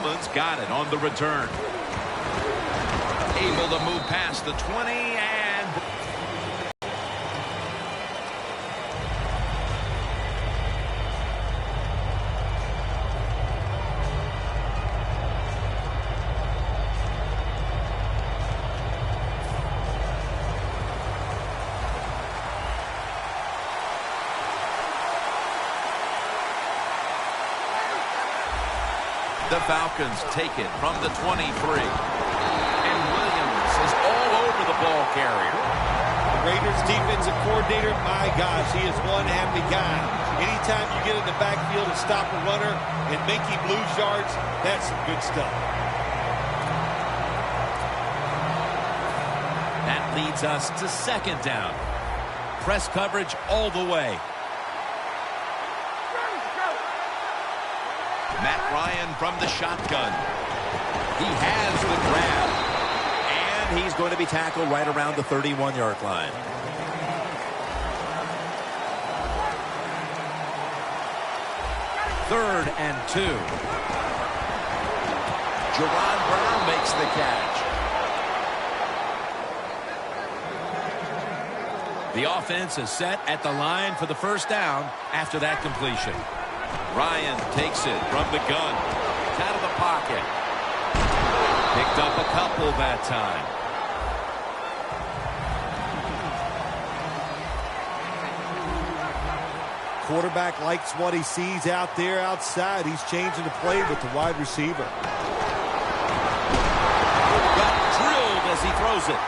Romans got it on the return. Able to move past the 20 and... The Falcons take it from the 23. And Williams is all over the ball carrier. The Raiders defensive coordinator, my gosh, he is one happy guy. Anytime you get in the backfield and stop a runner and make him lose yards, that's some good stuff. That leads us to second down. Press coverage all the way. Matt Ryan from the shotgun. He has the grab. And he's going to be tackled right around the 31-yard line. Third and 2. Jerron Brown makes the catch. The offense is set at the line for the first down after that completion. Ryan takes it from the gun. Out of the pocket. Picked up a couple that time. Quarterback likes what he sees out there outside. He's changing the play with the wide receiver. Got drilled as he throws it.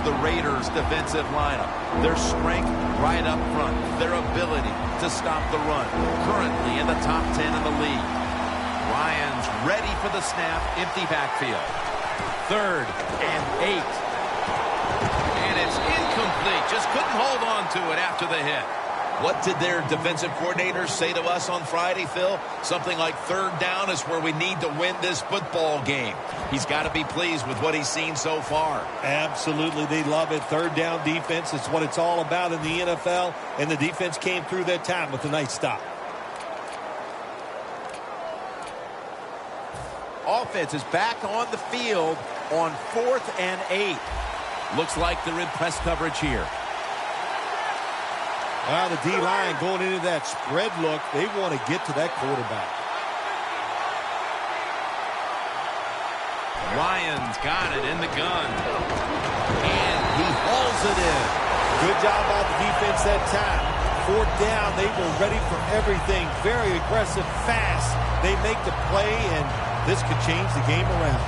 The Raiders defensive lineup. Their strength right up front. Their ability to stop the run. Currently in the top 10 in the league. Ryan's ready for the snap. Empty backfield. Third and 8. And it's incomplete. Just couldn't hold on to it after the hit. What did their defensive coordinators say to us on Friday, Phil? Something like third down is where we need to win this football game. He's got to be pleased with what he's seen so far. Absolutely. They love it. Third down defense is what it's all about in the NFL, and the defense came through that time with a nice stop. Offense is back on the field on 4th and 8. Looks like they're in press coverage here. Well, the D-line going into that spread look, they want to get to that quarterback. Ryan's got it in the gun. And he hauls it in. Good job by the defense that time. 4th down, they were ready for everything. Very aggressive, fast. They make the play, and this could change the game around.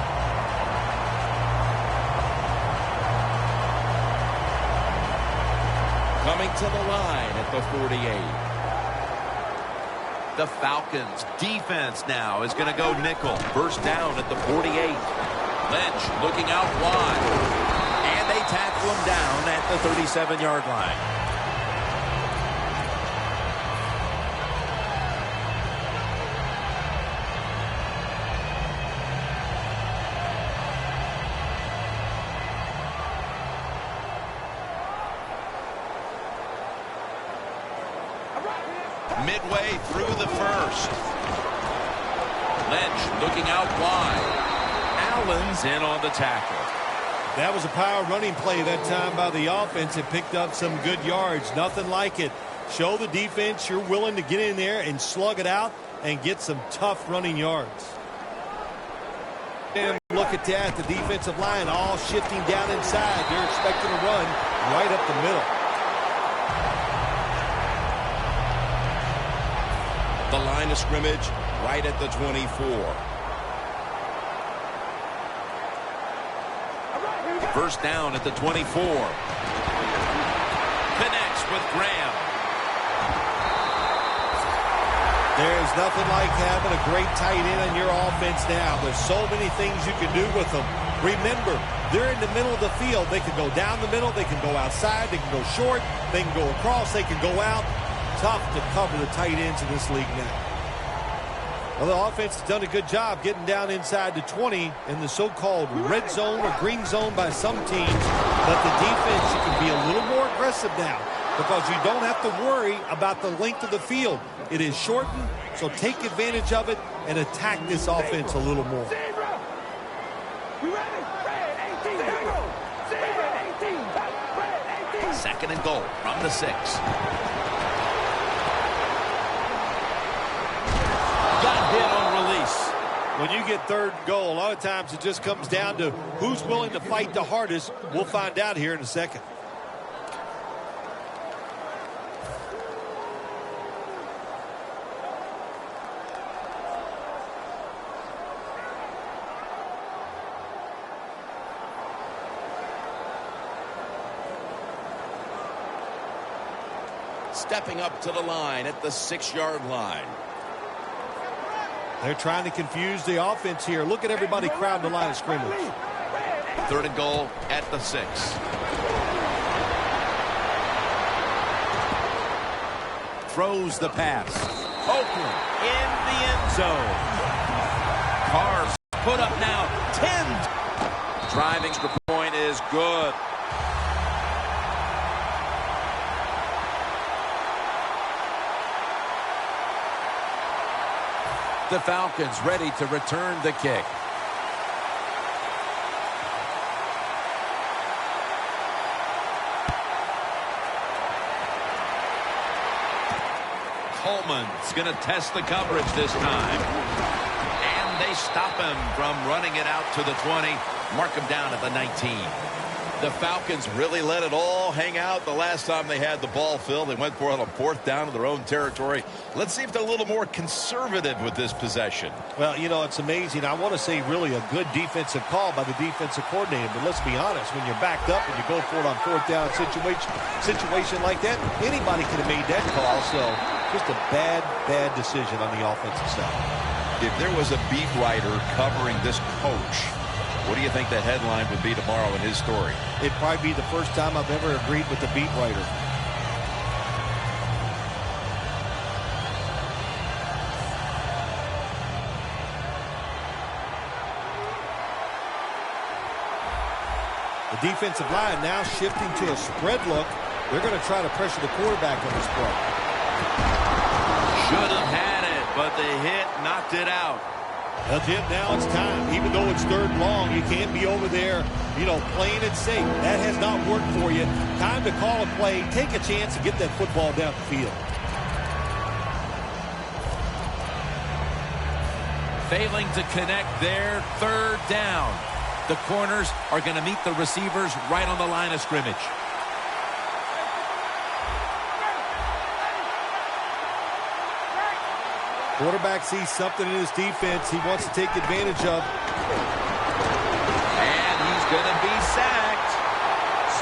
Coming to the line at the 48. The Falcons defense now is going to go nickel. First down at the 48. Lynch looking out wide. And they tackle him down at the 37-yard line. Midway through the first. Lynch looking out wide. Allen's in on the tackle. That was a power running play that time by the offense. It picked up some good yards. Nothing like it. Show the defense you're willing to get in there and slug it out and get some tough running yards. And look at that. The defensive line all shifting down inside. They're expecting a run right up the middle. The line of scrimmage right at the 24. First down at the 24. Connects with Graham. There's nothing like having a great tight end on your offense now. There's so many things you can do with them. Remember, they're in the middle of the field. They can go down the middle. They can go outside. They can go short. They can go across. They can go out. Tough to cover the tight ends in this league now. Well, the offense has done a good job getting down inside the 20 in the so-called red zone or green zone by some teams. But the defense, you can be a little more aggressive now. because you don't have to worry about the length of the field. It is shortened, so take advantage of it and attack this offense a little more. Second and goal from the 6. Got hit on release. When you get third and goal, a lot of times it just comes down to who's willing to fight the hardest. We'll find out here in a second. Stepping up to the line at the 6-yard line. They're trying to confuse the offense here. Look at everybody crowding the line of scrimmage. Third and goal at the 6. Throws the pass. Oakland in the end zone. Carr's put up now 10. Driving extra point is good. The Falcons ready to return the kick. Coleman's going to test the coverage this time. And they stop him from running it out to the 20. Mark him down at the 19. The Falcons really let it all hang out the last time they had the ball, Phil. They went for it on 4th down in their own territory. Let's see if they're a little more conservative with this possession. Well, you know, it's amazing. I want to say really a good defensive call by the defensive coordinator. But let's be honest, when you're backed up and you go for it on 4th down situation like that, anybody could have made that call. So just a bad decision on the offensive side. If there was a beat writer covering this coach, what do you think the headline would be tomorrow in his story? It'd probably be the first time I've ever agreed with the beat writer. The defensive line now shifting to a spread look. They're going to try to pressure the quarterback on this play. Should have had it, but the hit knocked it out. That's it. Now it's time. Even though it's 3rd and long, you can't be over there, you know, playing it safe. That has not worked for you. Time to call a play, take a chance, and get that football down the field. Failing to connect there, 3rd down. The corners are going to meet the receivers right on the line of scrimmage. Quarterback sees something in his defense he wants to take advantage of. And he's going to be sacked.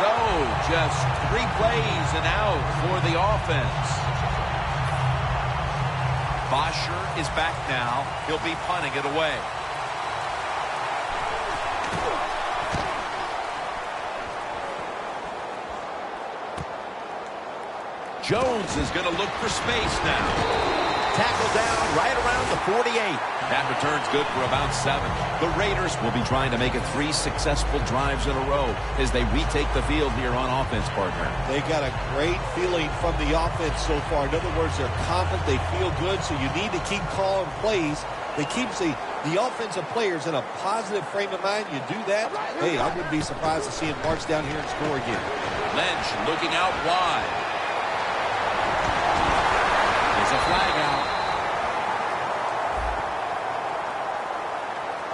So, just 3 plays and out for the offense. Bosher is back now. He'll be punting it away. Jones is going to look for space now. Tackle down right around the 48. That return's good for about 7. The Raiders will be trying to make it 3 successful drives in a row as they retake the field here on offense, partner. They got a great feeling from the offense so far. In other words, they're confident, they feel good, so you need to keep calling plays. They keep the offensive players in a positive frame of mind. You do that, hey, I wouldn't be surprised to see him march down here and score again. Lynch looking out wide. There's a flag out.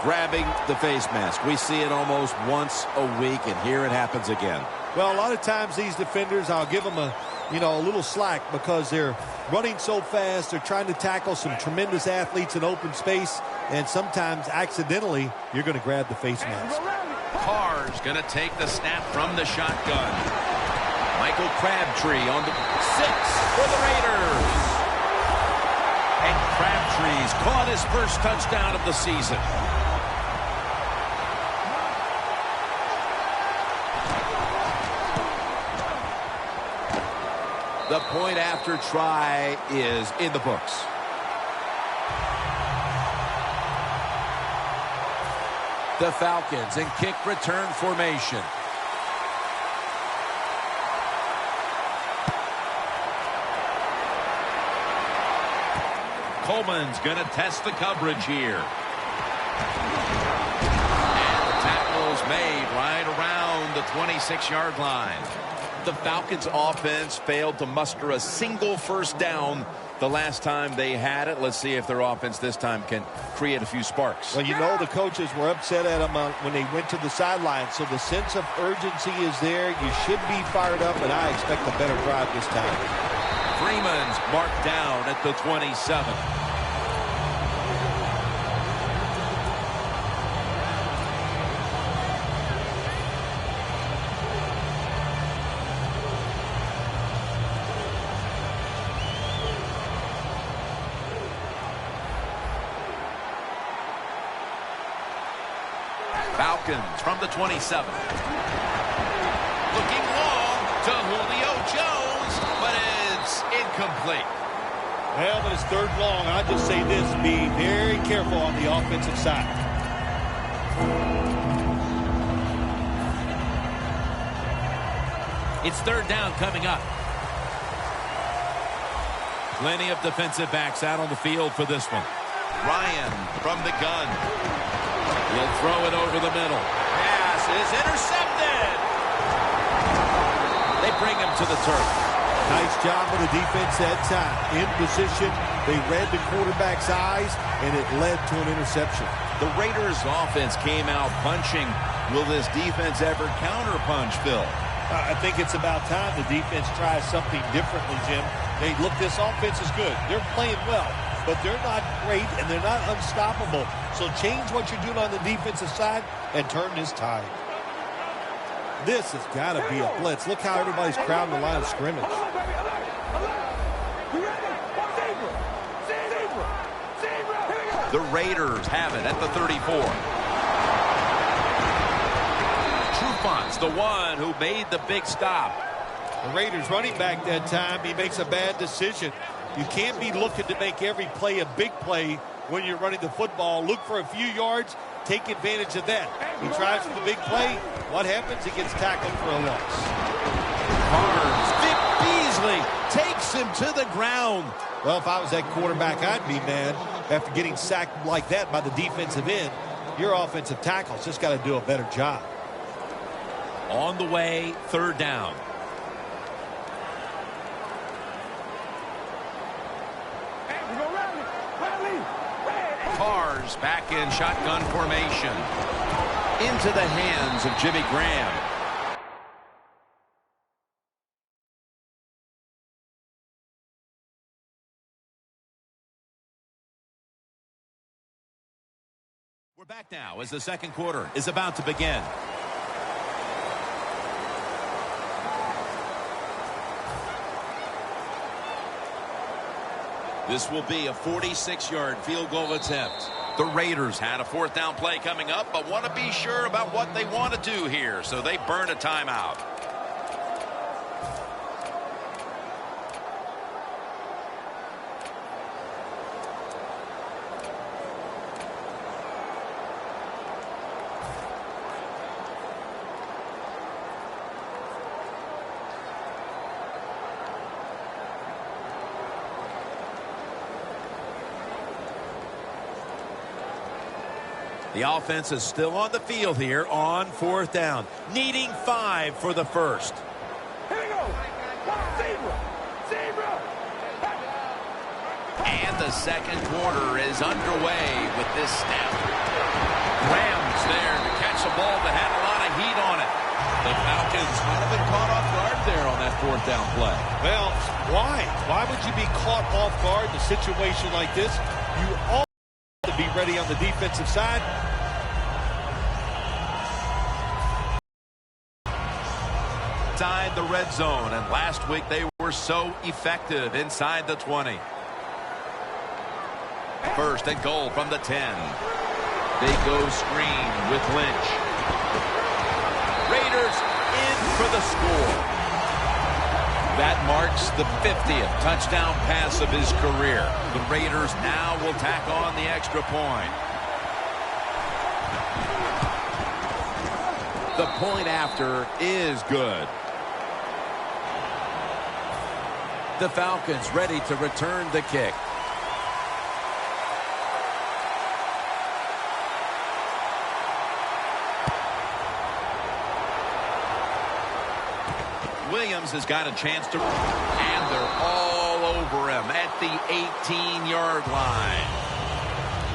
Grabbing the face mask. We see it almost once a week, and here it happens again. Well, a lot of times these defenders, I'll give them a little slack because they're running so fast. They're trying to tackle some tremendous athletes in open space, and sometimes accidentally you're going to grab the face mask. Carr's going to take the snap from the shotgun. Michael Crabtree on the 6 for the Raiders. And Crabtree's caught his first touchdown of the season. The point after try is in the books. The Falcons in kick return formation. Coleman's going to test the coverage here. And the tackle's made right around the 26-yard line. The Falcons offense failed to muster a single first down the last time they had it. Let's see if their offense this time can create a few sparks. Well, you know the coaches were upset at them when they went to the sideline, so the sense of urgency is there. You should be fired up, and I expect a better drive this time. Freeman's marked down at the 27. Falcons from the 27. Looking long to Julio Jones, but it's incomplete. Well, when it's third long, I just say this: be very careful on the offensive side. It's third down coming up. Plenty of defensive backs out on the field for this one. Ryan from the gun. He'll throw it over the middle. Pass is intercepted. They bring him to the turf. Nice job of the defense that time. In position, they read the quarterback's eyes, and it led to an interception. The Raiders' offense came out punching. Will this defense ever counterpunch, Phil? I think it's about time the defense tries something differently, Jim. Hey, look, this offense is good. They're playing well, but they're not great, and they're not unstoppable. So change what you're doing on the defensive side and turn this tide. This has got to be a blitz. Look how everybody's crowding the line of scrimmage. The Raiders have it at the 34. Trufont's the one who made the big stop. The Raiders running back that time, he makes a bad decision. You can't be looking to make every play a big play when you're running the football. Look for a few yards. Take advantage of that. He tries for the big play. What happens? He gets tackled for a loss. Barnes, Vic Beasley takes him to the ground. Well, if I was that quarterback, I'd be mad after getting sacked like that by the defensive end. Your offensive tackle's just got to do a better job. On the way, third down. Cars back in shotgun formation. Into the hands of Jimmy Graham. We're back now as the second quarter is about to begin. This will be a 46-yard field goal attempt. The Raiders had a fourth down play coming up, but want to be sure about what they want to do here, so they burn a timeout. The offense is still on the field here on fourth down, needing 5 for the first. Here we go. Zebra. And the second quarter is underway with this snap. Graham's there to catch a ball that had a lot of heat on it. The Falcons might have been caught off guard there on that fourth down play. Well, why? Why would you be caught off guard in a situation like this? You all have to be ready on the defensive side. Inside the red zone, and last week they were so effective inside the 20. First and goal from the 10. They go screen with Lynch. Raiders in for the score. That marks the 50th touchdown pass of his career. The Raiders now will tack on the extra point. The point after is good. The Falcons ready to return the kick. James has got a chance to, and they're all over him at the 18-yard line.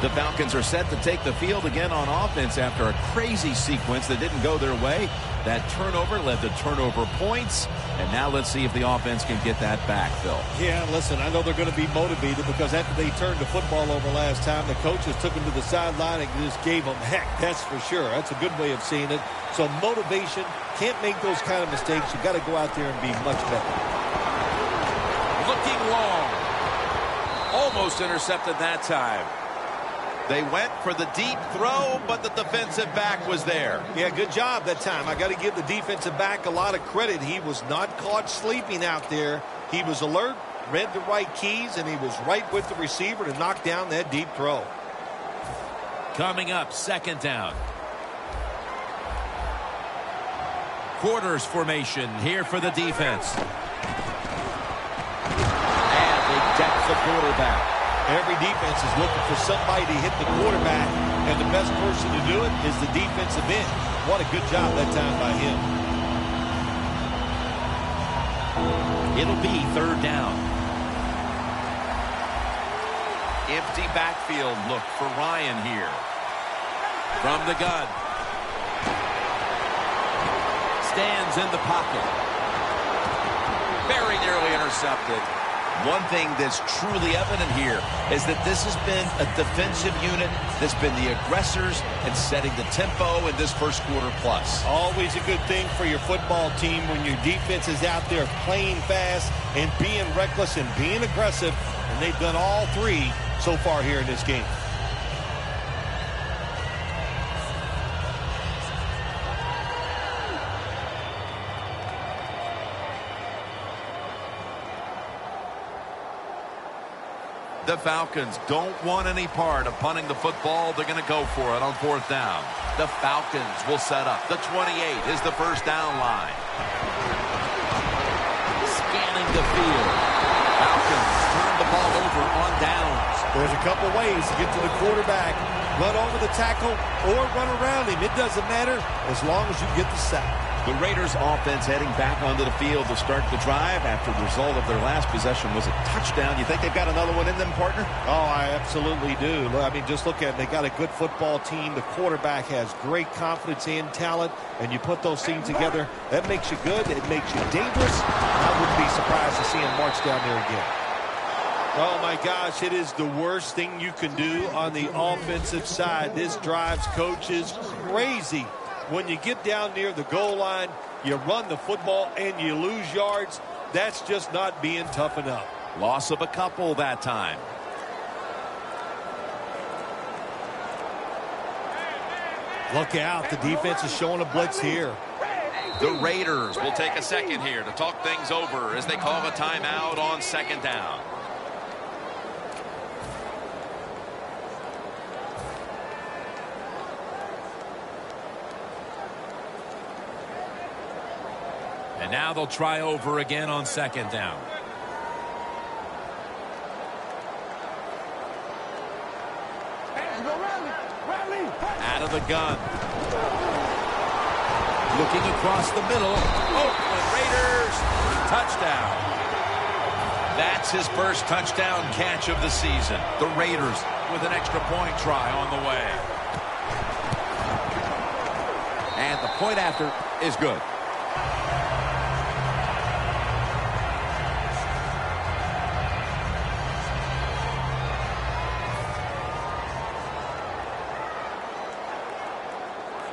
The Falcons are set to take the field again on offense after a crazy sequence that didn't go their way. That turnover led to turnover points. And now let's see if the offense can get that back, Phil. Yeah, listen, I know they're going to be motivated because after they turned the football over last time, the coaches took them to the sideline and just gave them heck. That's for sure. That's a good way of seeing it. So motivation, can't make those kind of mistakes. You've got to go out there and be much better. Looking long. Almost intercepted that time. They went for the deep throw, but the defensive back was there. Yeah, good job that time. I got to give the defensive back a lot of credit. He was not caught sleeping out there. He was alert, read the right keys, and he was right with the receiver to knock down that deep throw. Coming up, second down. Quarters formation here for the defense. And they deck the quarterback. Every defense is looking for somebody to hit the quarterback, and the best person to do it is the defensive end. What a good job that time by him. It'll be third down. Empty backfield look for Ryan here. From the gun. Stands in the pocket. Very nearly intercepted. One thing that's truly evident here is that this has been a defensive unit that's been the aggressors and setting the tempo in this first quarter plus. Always a good thing for your football team when your defense is out there playing fast and being reckless and being aggressive, and they've done all three so far here in this game. The Falcons don't want any part of punting the football. They're going to go for it on fourth down. The Falcons will set up. The 28 is the first down line. Scanning the field. Falcons turn the ball over on downs. There's a couple ways to get to the quarterback. Run over the tackle or run around him. It doesn't matter as long as you get the sack. The Raiders offense heading back onto the field to start the drive after the result of their last possession was a touchdown. You think they've got another one in them, partner? Oh, I absolutely do. I mean, just look at it. They got a good football team. The quarterback has great confidence and talent, and you put those things together, that makes you good. It makes you dangerous. I wouldn't be surprised to see him march down there again. Oh, my gosh, it is the worst thing you can do on the offensive side. This drives coaches crazy. When you get down near the goal line, you run the football and you lose yards. That's just not being tough enough. Loss of a couple that time. Look out. The defense is showing a blitz here. The Raiders will take a second here to talk things over as they call a timeout on second down. And now they'll try over again on second down. Out of the gun. Looking across the middle. Oakland Raiders. Touchdown. That's his first touchdown catch of the season. The Raiders with an extra point try on the way. And the point after is good.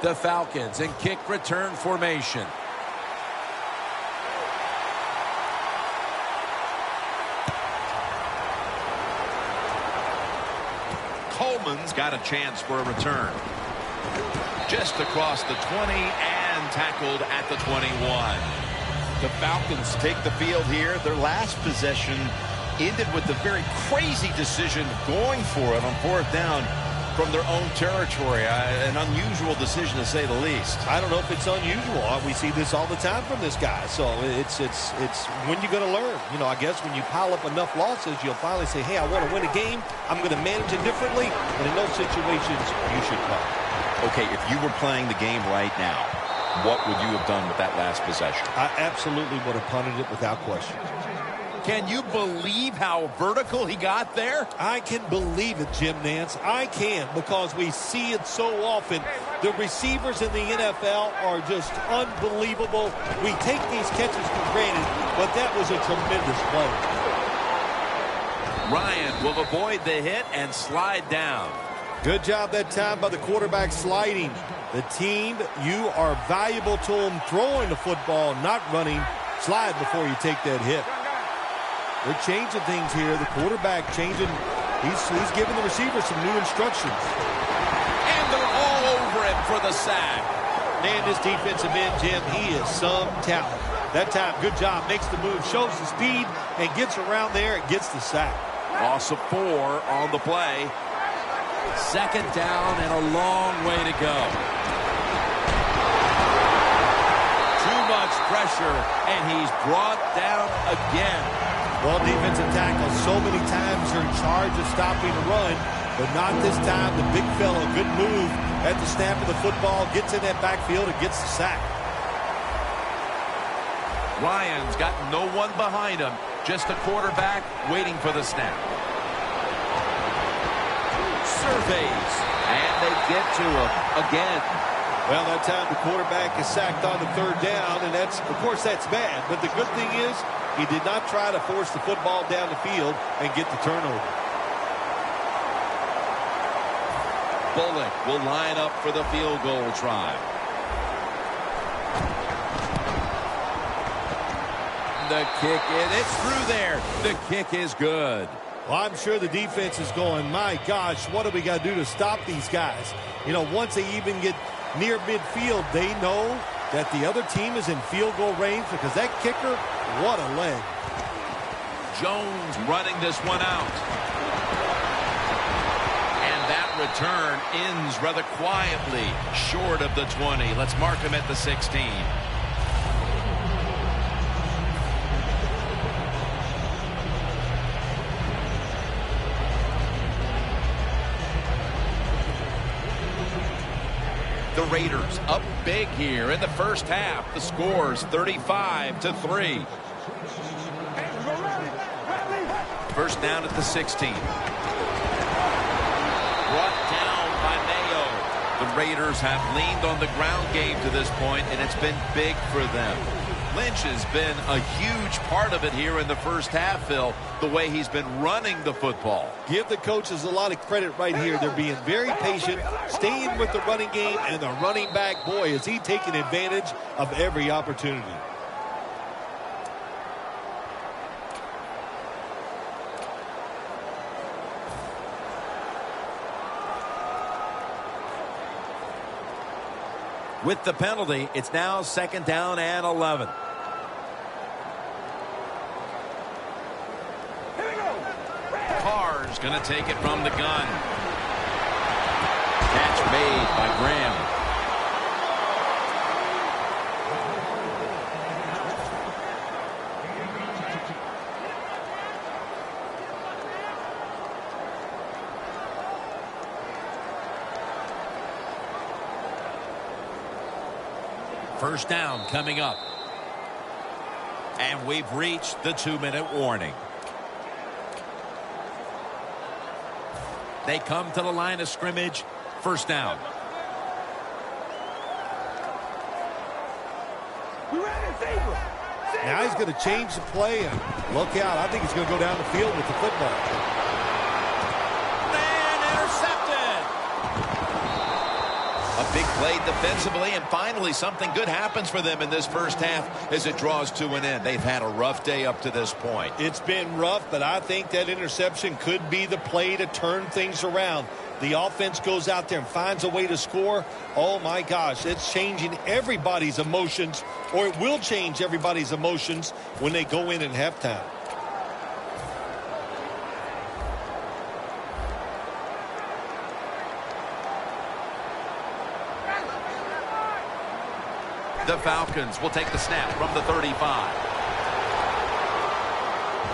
The Falcons in kick return formation. Coleman's got a chance for a return. Just across the 20 and tackled at the 21. The Falcons take the field here. Their last possession ended with a very crazy decision going for it on fourth down from their own territory. An unusual decision to say the least. I don't know if it's unusual. We see this all the time from this guy. So it's when you're going to learn. You know, I guess when you pile up enough losses, you'll finally say, hey, I want to win a game. I'm going to manage it differently. And in those situations, you should play. Okay, if you were playing the game right now, what would you have done with that last possession? I absolutely would have punted it without question. Can you believe how vertical he got there? I can believe it, Jim Nance. I can, because we see it so often. The receivers in the NFL are just unbelievable. We take these catches for granted, but that was a tremendous play. Ryan will avoid the hit and slide down. Good job that time by the quarterback sliding. The team, you are valuable to them throwing the football, not running. Slide before you take that hit. They're changing things here. The quarterback changing. He's giving the receiver some new instructions. And they're all over him for the sack. Man, this defensive end, Jim, he is some talent. That time, good job. Makes the move, shows the speed, and gets around there and gets the sack. Loss of 4 on the play. Second down and a long way to go. Too much pressure, and he's brought down again. Well, defensive tackles so many times are in charge of stopping the run, but not this time. The big fella, good move at the snap of the football, gets in that backfield and gets the sack. Ryan's got no one behind him, just a quarterback waiting for the snap. Surveys, and they get to him again. Well, that time the quarterback is sacked on the third down, and of course that's bad. But the good thing is he did not try to force the football down the field and get the turnover. Bullock will line up for the field goal try. The kick, it's through there. The kick is good. Well, I'm sure the defense is going, my gosh, what do we got to do to stop these guys? You know, once they even get near midfield, they know that the other team is in field goal range because that kicker, what a leg. Jones running this one out. And that return ends rather quietly, short of the 20. Let's mark him at the 16. The Raiders up big here in the first half. The score's 35-3. First down at the 16. Brought down by Mayo. The Raiders have leaned on the ground game to this point, and it's been big for them. Lynch has been a huge part of it here in the first half, Phil, the way he's been running the football. Give the coaches a lot of credit right here. They're being very patient, staying with the running game, and the running back, boy, is he taking advantage of every opportunity. With the penalty, it's now second down and 11. Carr's going to take it from the gun. Catch made by Graham. First down coming up. And we've reached the 2-minute warning. They come to the line of scrimmage. First down. Now he's going to change the play and look out. I think he's going to go down the field with the football. And intercepted. A big play defensively, and finally something good happens for them in this first half as it draws to an end. They've had a rough day up to this point. It's been rough, but I think that interception could be the play to turn things around. The offense goes out there and finds a way to score. Oh, my gosh, it's changing everybody's emotions, or it will change everybody's emotions when they go in halftime. The Falcons will take the snap from the 35.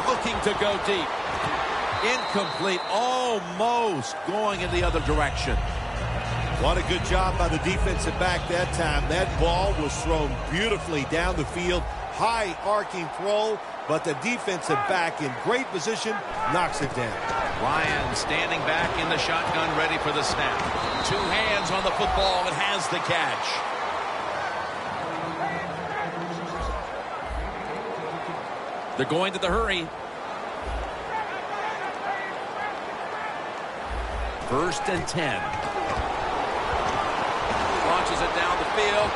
Looking to go deep. Incomplete, almost going in the other direction. What a good job by the defensive back that time. That ball was thrown beautifully down the field. High arcing throw, but the defensive back in great position knocks it down. Ryan standing back in the shotgun, ready for the snap. Two hands on the football and has the catch. They're going to the hurry. First and 10. Launches it down the field.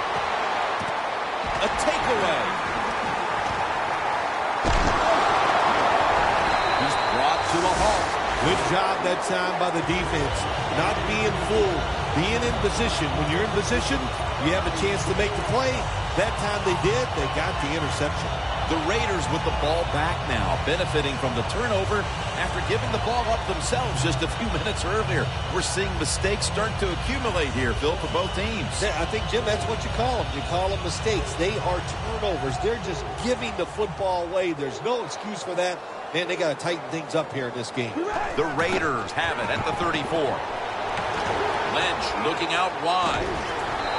A takeaway. He's brought to a halt. Good job that time by the defense. Not being fooled, being in position. When you're in position, you have a chance to make the play. That time they did, they got the interception. The Raiders with the ball back now, benefiting from the turnover after giving the ball up themselves just a few minutes earlier. We're seeing mistakes start to accumulate here, Phil, for both teams. Yeah, I think, Jim, that's what you call them. You call them mistakes. They are turnovers. They're just giving the football away. There's no excuse for that. Man, they got to tighten things up here in this game. The Raiders have it at the 34. Lynch looking out wide.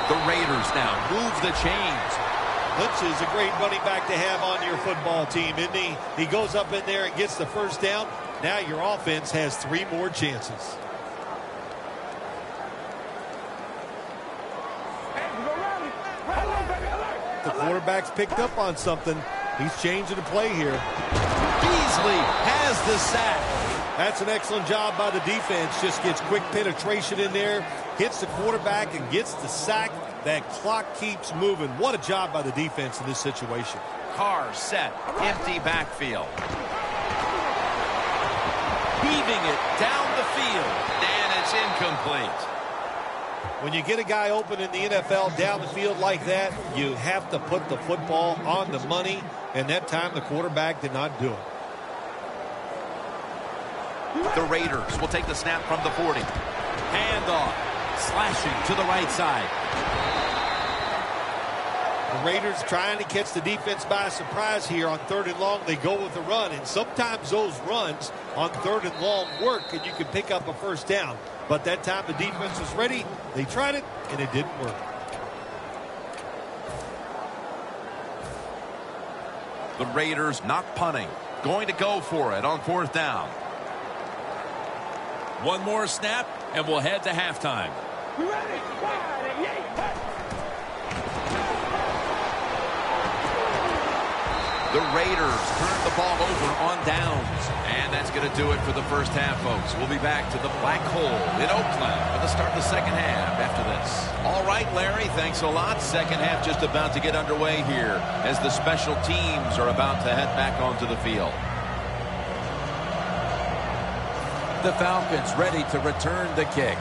The Raiders now move the chains. Lynch is a great running back to have on your football team, isn't he? He goes up in there and gets the first down. Now your offense has 3 more chances. The quarterback's picked up on something. He's changing the play here. Beasley has the sack. That's an excellent job by the defense. Just gets quick penetration in there, hits the quarterback, and gets the sack. That clock keeps moving. What a job by the defense in this situation. Carr set, empty backfield. Heaving it down the field, and it's incomplete. When you get a guy open in the NFL down the field like that, you have to put the football on the money, and that time the quarterback did not do it. The Raiders will take the snap from the 40. Handoff, slashing to the right side. The Raiders trying to catch the defense by surprise here on 3rd and long. They go with the run, and sometimes those runs on 3rd and long work, and you can pick up a first down. But that time the defense was ready. They tried it, and it didn't work. The Raiders not punting. Going to go for it on 4th down. One more snap, and we'll head to halftime. The Raiders turn the ball over on downs. And that's going to do it for the first half, folks. We'll be back to the Black Hole in Oakland for the start of the second half after this. All right, Larry, thanks a lot. Second half just about to get underway here as the special teams are about to head back onto the field. The Falcons ready to return the kick.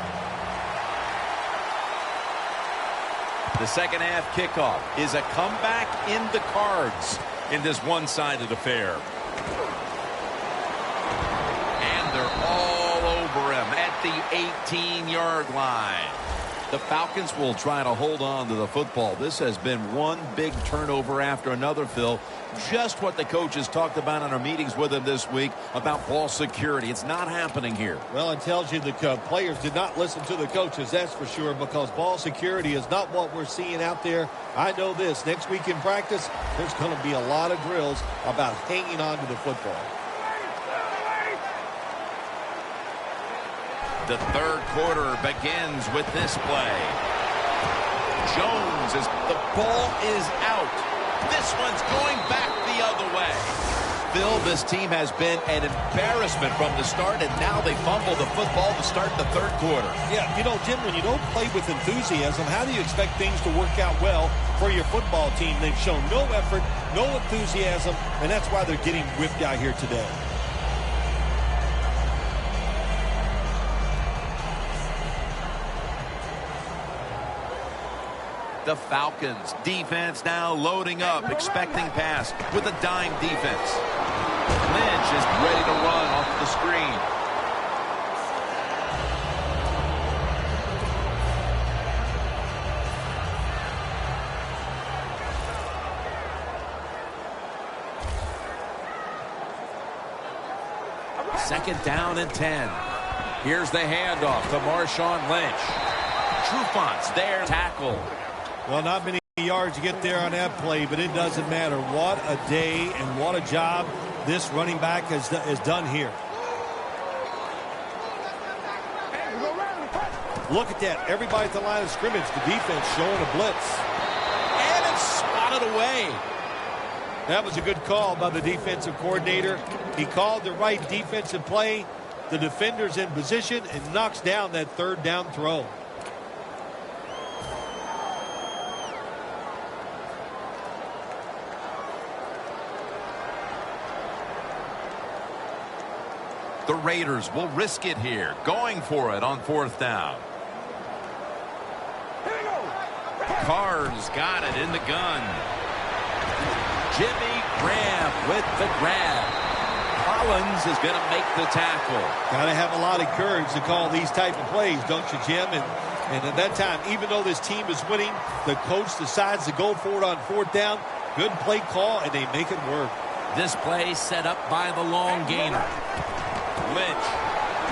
The second half kickoff is a comeback in the cards in this one-sided affair. And they're all over him at the 18-yard line. The Falcons will try to hold on to the football. This has been one big turnover after another, Phil. Just what the coaches talked about in our meetings with them this week about ball security. It's not happening here. Well, it tells you the players did not listen to the coaches, that's for sure, because ball security is not what we're seeing out there. I know this. Next week in practice, there's going to be a lot of drills about hanging on to the football. The third quarter begins with this play. Jones, as the ball is out. This one's going back the other way. Phil, this team has been an embarrassment from the start, and now they fumble the football to start the third quarter. Yeah, you know, Jim, when you don't play with enthusiasm, how do you expect things to work out well for your football team? They've shown no effort, no enthusiasm, and that's why they're getting whipped out here today. The Falcons defense now loading up, expecting pass with a dime defense. Lynch is ready to run off the screen. Second down and 10. Here's the handoff to Marshawn Lynch. Trufont's there. Tackle. Well, not many yards to get there on that play, but it doesn't matter. What a day and what a job this running back has done here. Look at that. Everybody at the line of scrimmage. The defense showing a blitz. And it's spotted away. That was a good call by the defensive coordinator. He called the right defensive play. The defender's in position and knocks down that third down throw. The Raiders will risk it here, going for it on fourth down. Carr's got it in the gun. Jimmy Graham with the grab. Collins is going to make the tackle. Got to have a lot of courage to call these type of plays, don't you, Jim? And at that time, even though this team is winning, the coach decides to go for it on fourth down. Good play call, and they make it work. This play set up by the long gainer. Lynch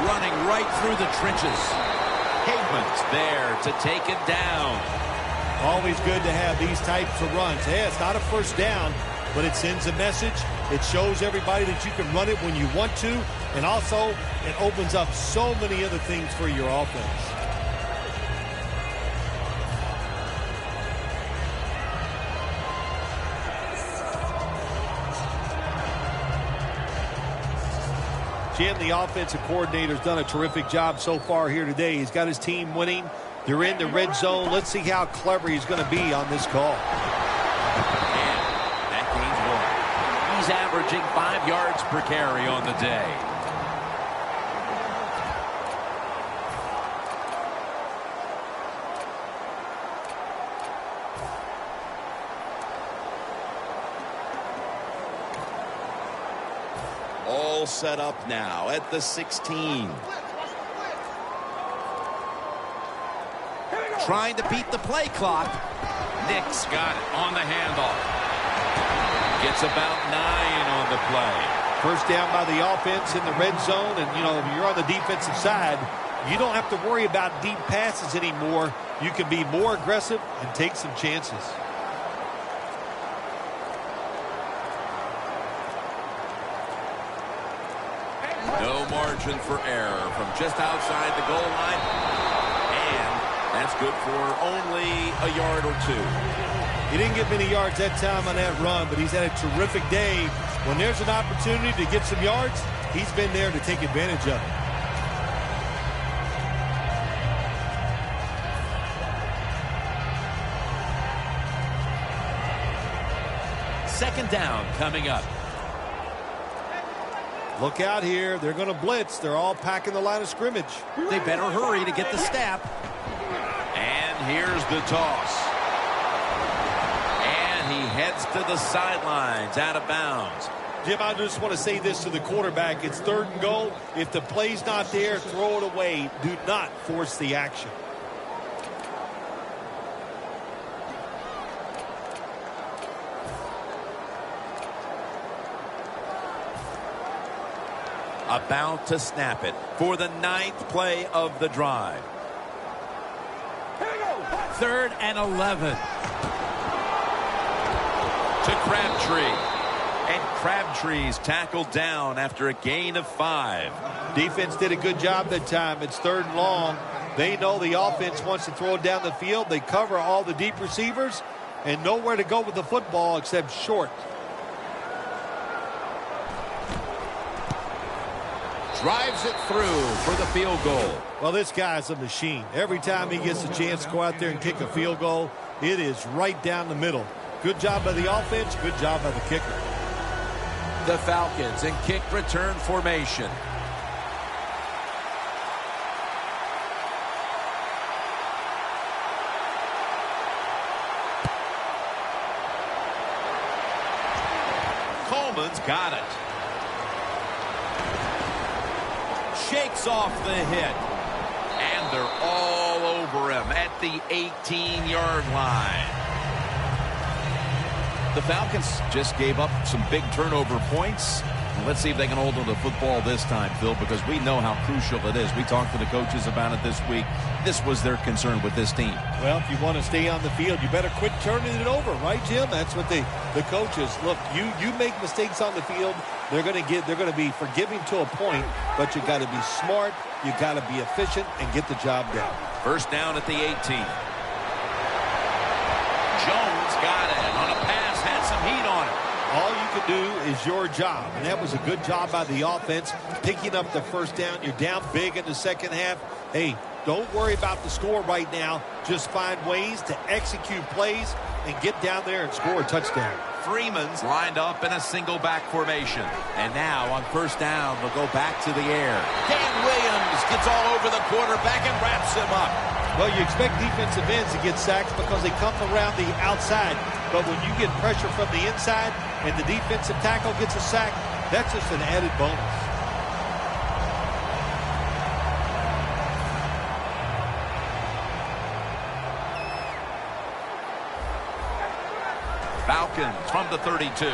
running right through the trenches. Haveman's there to take it down. Always good to have these types of runs. Hey, it's not a first down, but it sends a message. It shows everybody that you can run it when you want to, and also it opens up so many other things for your offense. Jim, the offensive coordinator's done a terrific job so far here today. He's got his team winning. They're in the red zone. Let's see how clever he's going to be on this call. And that gains 1. He's averaging 5 yards per carry on the day. All set up now at the 16. Trying to beat the play clock. Nick's got it on the handoff. Gets about 9 on the play. First down by the offense in the red zone. And, you know, if you're on the defensive side, you don't have to worry about deep passes anymore. You can be more aggressive and take some chances. No margin for error from just outside the goal line. And that's good for only a yard or 2. He didn't get many yards that time on that run, but he's had a terrific day. When there's an opportunity to get some yards, he's been there to take advantage of it. Second down coming up. Look out here. They're going to blitz. They're all packing the line of scrimmage. They better hurry to get the snap. And here's the toss. And he heads to the sidelines out of bounds. Jim, I just want to say this to the quarterback. It's 3rd and goal. If the play's not there, throw it away. Do not force the action. About to snap it for the 9th play of the drive. 3rd and 11. To Crabtree. And Crabtree's tackled down after a gain of 5. Defense did a good job that time. It's 3rd and long. They know the offense wants to throw it down the field. They cover all the deep receivers and nowhere to go with the football except short. Drives it through for the field goal. Well, this guy's a machine. Every time he gets a chance to go out there and kick a field goal, it is right down the middle. Good job by the offense, good job by the kicker. The Falcons in kick return formation. Coleman's got it. Shakes off the hit. And they're all over him at the 18-yard line. the Falcons just gave up some big turnover points. Let's see if they can hold on to the football this time, Phil, because we know how crucial it is. We talked to the coaches about it this week. This was their concern with this team. Well, if you want to stay on the field, you better quit turning it over, right, Jim? That's what the coaches look. You make mistakes on the field, they're going to be forgiving to a point, but you got to be smart, you got to be efficient, and get the job done. First down at the 18. Jones got it on a pass, had some heat on it. All you can do is your job, and that was a good job by the offense, picking up the first down. You're down big in the second half. Hey, don't worry about the score right now. Just find ways to execute plays and get down there and score a touchdown. Freeman's lined up in a single back formation. And now on first down, they'll go back to the air. Dan Williams gets all over the quarterback and wraps him up. Well, you expect defensive ends to get sacks because they come around the outside. But when you get pressure from the inside and the defensive tackle gets a sack, that's just an added bonus. Falcons from the 32.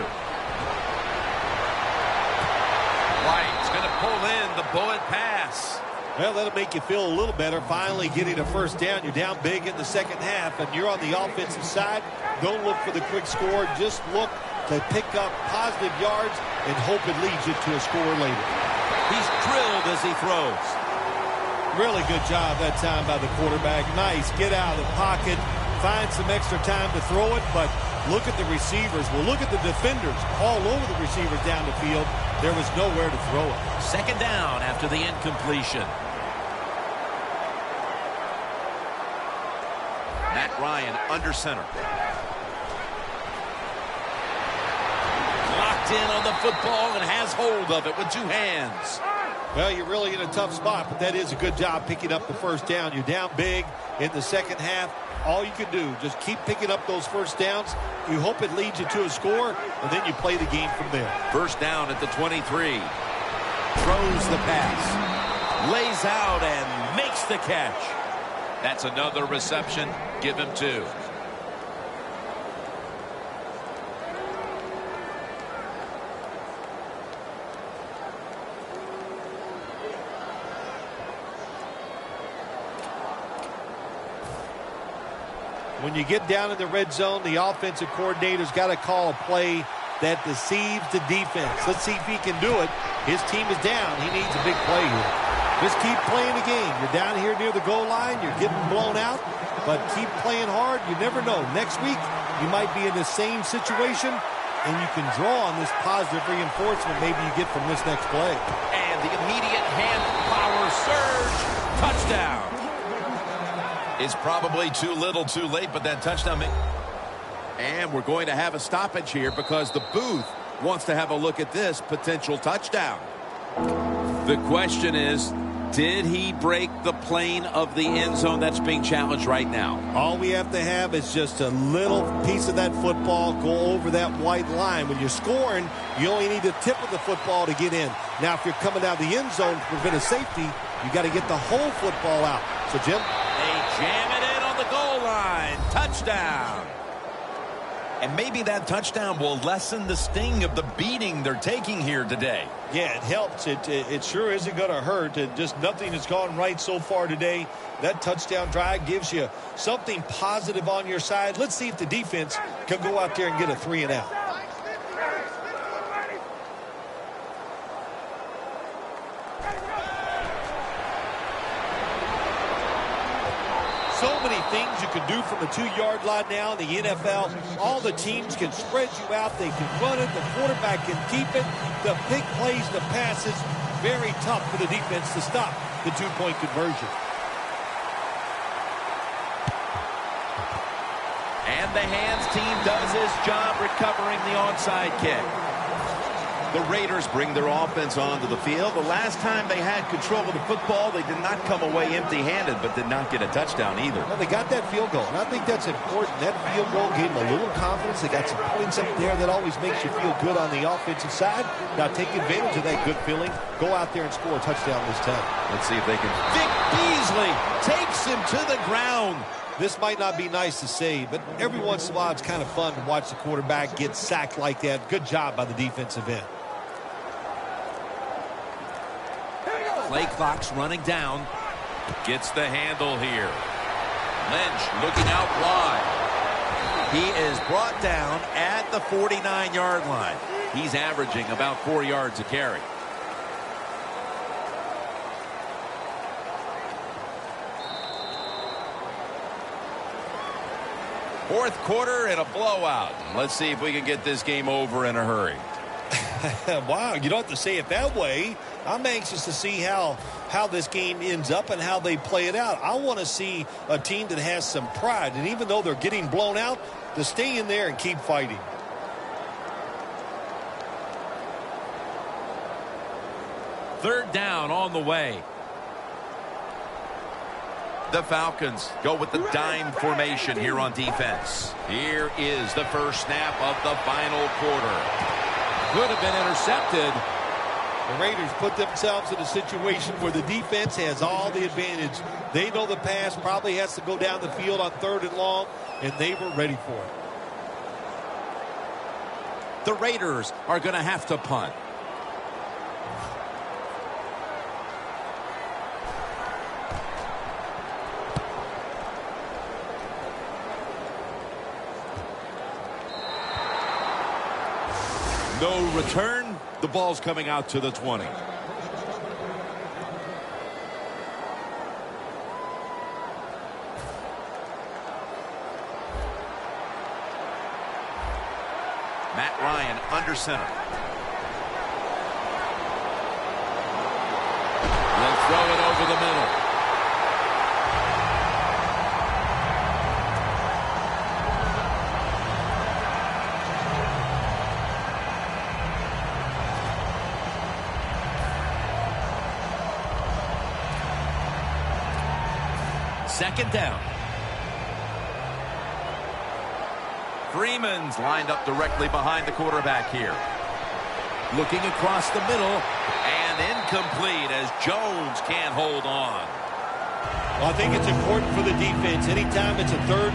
White's going to pull in the bullet pass. Well, that'll make you feel a little better. Finally getting a first down. You're down big in the second half, and you're on the offensive side. Don't look for the quick score. Just look to pick up positive yards and hope it leads you to a score later. He's drilled as he throws. Really good job that time by the quarterback. Nice. Get out of the pocket. Find some extra time to throw it, but look at the receivers. Well, look at the defenders all over the receivers down the field. There was nowhere to throw it. Second down after the incompletion. Matt Ryan under center. Locked in on the football and has hold of it with two hands. Well, you're really in a tough spot, but that is a good job picking up the first down. You're down big in the second half. All you can do, just keep picking up those first downs. You hope it leads you to a score, and then you play the game from there. First down at the 23. Throws the pass. Lays out and makes the catch. That's another reception. Give him two. When you get down in the red zone, the offensive coordinator's got to call a play that deceives the defense. Let's see if he can do it. His team is down. He needs a big play here. Just keep playing the game. You're down here near the goal line. You're getting blown out, but keep playing hard. You never know. Next week, you might be in the same situation, and you can draw on this positive reinforcement maybe you get from this next play. And the immediate hand power surge. Touchdown. It's probably too little too late, but that touchdown. And we're going to have a stoppage here because the booth wants to have a look at this potential touchdown. The question is, did he break the plane of the end zone that's being challenged right now? All we have to have is just a little piece of that football go over that white line. When you're scoring, you only need the tip of the football to get in. Now, if you're coming out of the end zone to prevent a safety, you got to get the whole football out. So, Jim? They jam it in on the goal line. Touchdown. And maybe that touchdown will lessen the sting of the beating they're taking here today. Yeah, it helps. It sure isn't going to hurt. Just nothing has gone right so far today. That touchdown drive gives you something positive on your side. Let's see if the defense can go out there and get a 3-and-out. So many things you can do from the 2-yard line now in the NFL. All the teams can spread you out. They can run it. The quarterback can keep it. The big plays, the passes, very tough for the defense to stop the 2-point conversion. And the hands team does his job recovering the onside kick. The Raiders bring their offense onto the field. The last time they had control of the football, they did not come away empty-handed, but did not get a touchdown either. Well, they got that field goal, and I think that's important. That field goal gave them a little confidence. They got some points up there that always makes you feel good on the offensive side. Now take advantage of that good feeling. Go out there and score a touchdown this time. Let's see if they can. Vic Beasley takes him to the ground. This might not be nice to say, but every once in a while it's kind of fun to watch the quarterback get sacked like that. Good job by the defensive end. Play clock's running down. Gets the handle here. Lynch looking out wide. He is brought down at the 49-yard line. He's averaging about 4 yards a carry. Fourth quarter and a blowout. Let's see if we can get this game over in a hurry. Wow, you don't have to say it that way. I'm anxious to see how this game ends up and how they play it out. I want to see a team that has some pride, and even though they're getting blown out, to stay in there and keep fighting. Third down on the way. The Falcons go with the dime formation here on defense. Here is the first snap of the final quarter. Could have been intercepted. The Raiders put themselves in a situation where the defense has all the advantage. They know the pass probably has to go down the field on 3rd and long, and they were ready for it. The Raiders are going to have to punt. No return. The ball's coming out to the 20. Matt Ryan under center. They'll throw it over the middle. Second down. Freeman's lined up directly behind the quarterback here. Looking across the middle, and incomplete as Jones can't hold on. Well, I think it's important for the defense. Anytime it's a 3rd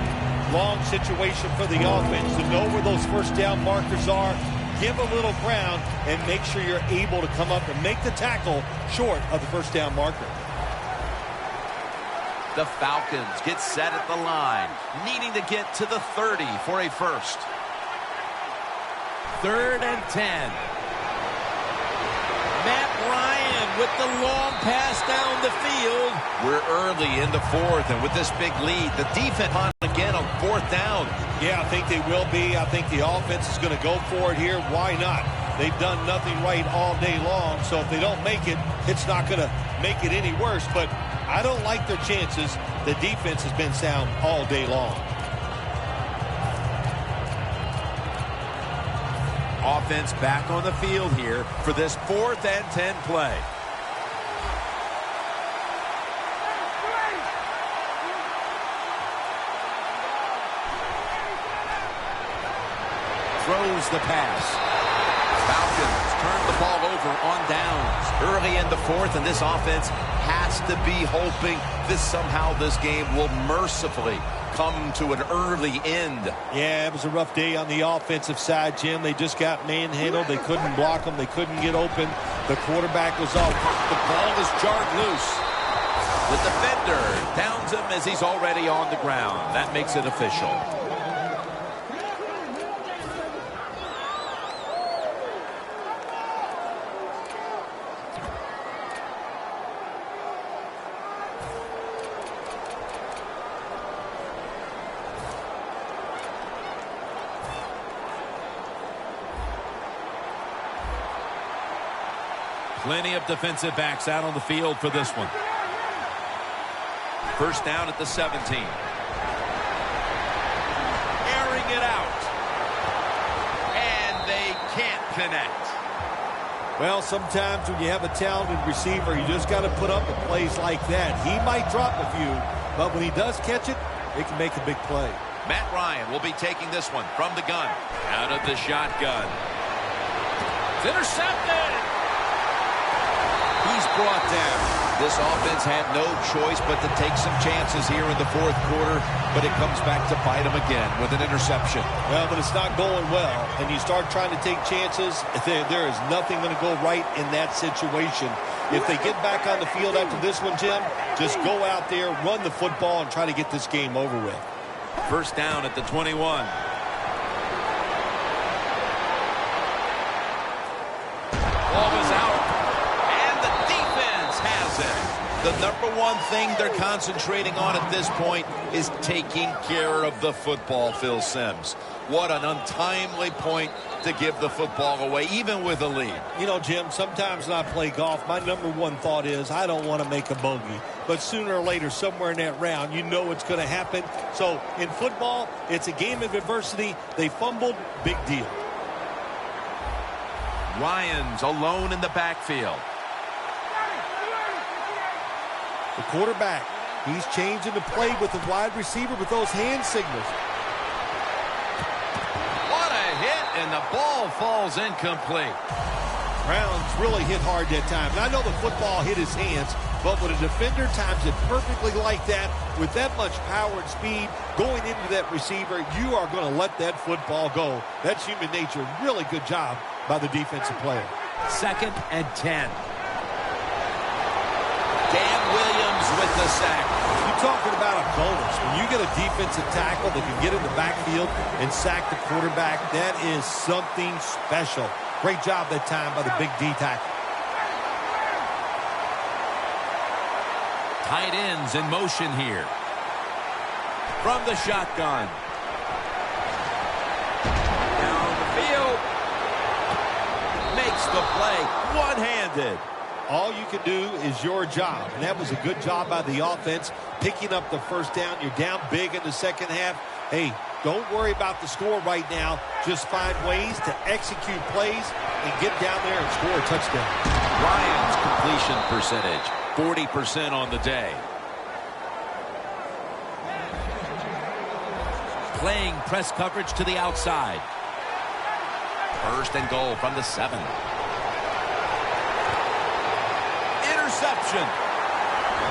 long situation for the offense to know where those first down markers are, give a little ground, and make sure you're able to come up and make the tackle short of the first down marker. The Falcons get set at the line, needing to get to the 30 for a first. 3rd and 10. Matt Ryan with the long pass down the field. We're early in the 4th, and with this big lead, the defense on again on 4th down. Yeah, I think they will be. I think the offense is going to go for it here. Why not? They've done nothing right all day long, so if they don't make it, it's not going to make it any worse. But I don't like their chances. The defense has been sound all day long. Offense back on the field here for this 4th and 10 play. Throws the pass. Falcons turn the ball over on downs early in the 4th, and this offense has to be hoping this game will mercifully come to an early end. Yeah, it was a rough day on the offensive side, Jim. They just got manhandled. They couldn't block them. They couldn't get open. The quarterback was off. The ball is jarred loose. The defender downs him as he's already on the ground. That makes it official. Plenty of defensive backs out on the field for this one. First down at the 17. Airing it out. And they can't connect. Well, sometimes when you have a talented receiver, you just got to put up with plays like that. He might drop a few, but when he does catch it, it can make a big play. Matt Ryan will be taking this one from the gun. Out of the shotgun. It's intercepted. He's brought down. This offense had no choice but to take some chances here in the fourth quarter, but it comes back to bite them again with an interception. Well, but it's not going well, and you start trying to take chances, there is nothing going to go right in that situation. If they get back on the field after this one, Jim, just go out there, run the football, and try to get this game over with. First down at the 21. Ball is out, and the defense has it. The number one thing they're concentrating on at this point is taking care of the football, Phil Simms. What an untimely point to give the football away, even with a lead. You know, Jim, sometimes when I play golf, my number one thought is I don't want to make a bogey. But sooner or later, somewhere in that round, you know it's going to happen. So in football, it's a game of adversity. They fumbled, big deal. Ryans alone in the backfield. The quarterback, he's changing the play with the wide receiver with those hand signals. What a hit, and the ball falls incomplete. Browns really hit hard that time. And I know the football hit his hands, but when a defender times it perfectly like that, with that much power and speed going into that receiver, you are going to let that football go. That's human nature. Really good job by the defensive player. 2nd and 10. Dan Williams with the sack. You're talking about a bonus. When you get a defensive tackle that can get in the backfield and sack the quarterback, that is something special. Great job that time by the big D tackle. Tight ends in motion here. From the shotgun. Down the field. Makes the play one-handed. All you can do is your job, and that was a good job by the offense, picking up the first down. You're down big in the second half. Hey, don't worry about the score right now. Just find ways to execute plays and get down there and score a touchdown. Ryan's completion percentage, 40% on the day. Playing press coverage to the outside. 1st and goal from the 7. Interception.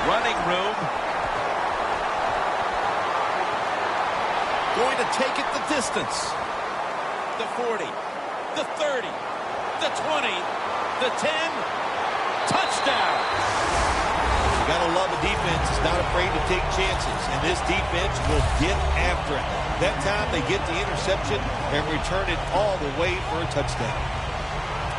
Running room. Going to take it the distance. The 40. The 30. The 20. The 10. Touchdown. You got to love a defense that's not afraid to take chances, and this defense will get after it. That time they get the interception and return it all the way for a touchdown.